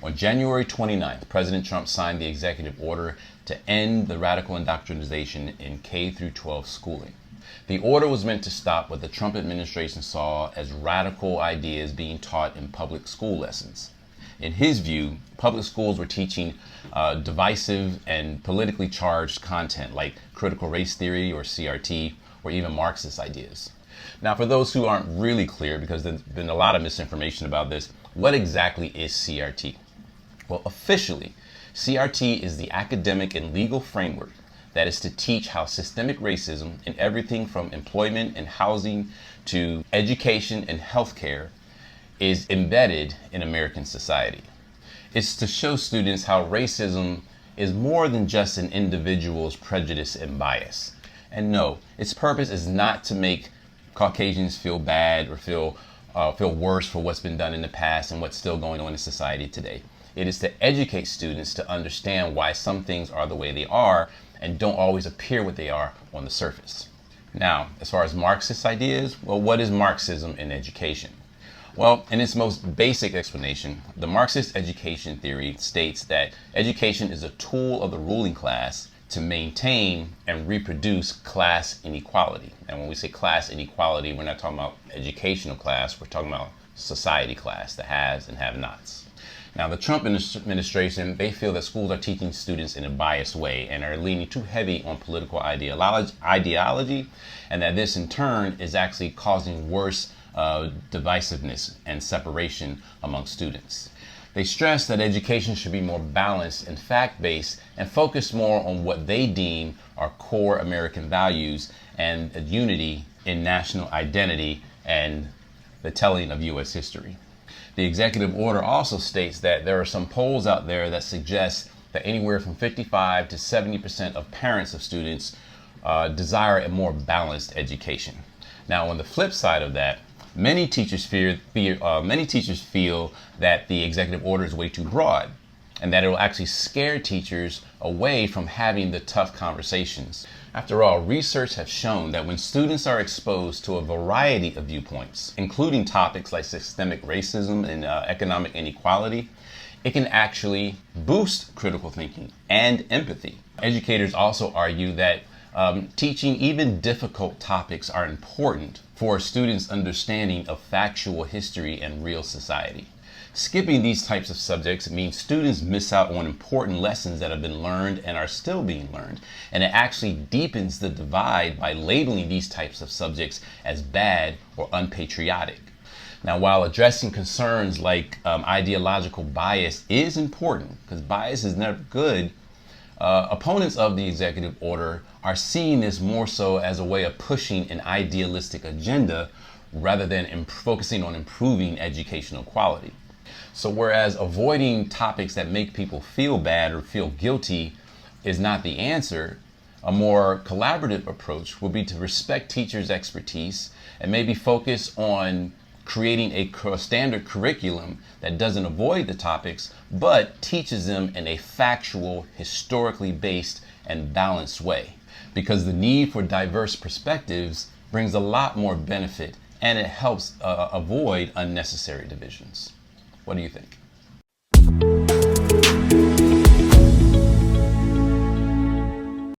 On January 29th, President Trump signed the executive order to end the radical indoctrination in K through 12 schooling. The order was meant to stop what the Trump administration saw as radical ideas being taught in public school lessons. In his view, public schools were teaching divisive and politically charged content like critical race theory or CRT or even Marxist ideas. Now, for those who aren't really clear, because there's been a lot of misinformation about this, what exactly is CRT? Well, officially, CRT is the academic and legal framework that is to teach how systemic racism in everything from employment and housing to education and healthcare is embedded in American society. It's to show students how racism is more than just an individual's prejudice and bias. And no, its purpose is not to make Caucasians feel bad or feel worse for what's been done in the past and what's still going on in society today. It is to educate students to understand why some things are the way they are and don't always appear what they are on the surface. Now, as far as Marxist ideas, well, what is Marxism in education? Well, in its most basic explanation, the Marxist education theory states that education is a tool of the ruling class to maintain and reproduce class inequality. And when we say class inequality, we're not talking about educational class, we're talking about society class, the haves and have-nots. Now, the Trump administration, they feel that schools are teaching students in a biased way and are leaning too heavy on political ideology, and that this in turn is actually causing worse divisiveness and separation among students. They stress that education should be more balanced and fact-based and focus more on what they deem are core American values and unity in national identity and the telling of U.S. history. The executive order also states that there are some polls out there that suggest that anywhere from 55 to 70% of parents of students desire a more balanced education. Now, on the flip side of that, many teachers feel that the executive order is way too broad and that it will actually scare teachers away from having the tough conversations. After all, research has shown that when students are exposed to a variety of viewpoints, including topics like systemic racism and economic inequality, it can actually boost critical thinking and empathy. Educators also argue that teaching even difficult topics are important for students' understanding of factual history and real society. Skipping these types of subjects means students miss out on important lessons that have been learned and are still being learned, and it actually deepens the divide by labeling these types of subjects as bad or unpatriotic. Now, while addressing concerns like ideological bias is important, because bias is never good, opponents of the executive order are seeing this more so as a way of pushing an idealistic agenda rather than focusing on improving educational quality. So whereas avoiding topics that make people feel bad or feel guilty is not the answer, a more collaborative approach will be to respect teachers' expertise and maybe focus on creating a standard curriculum that doesn't avoid the topics, but teaches them in a factual, historically based, and balanced way. Because the need for diverse perspectives brings a lot more benefit and it helps avoid unnecessary divisions. What do you think?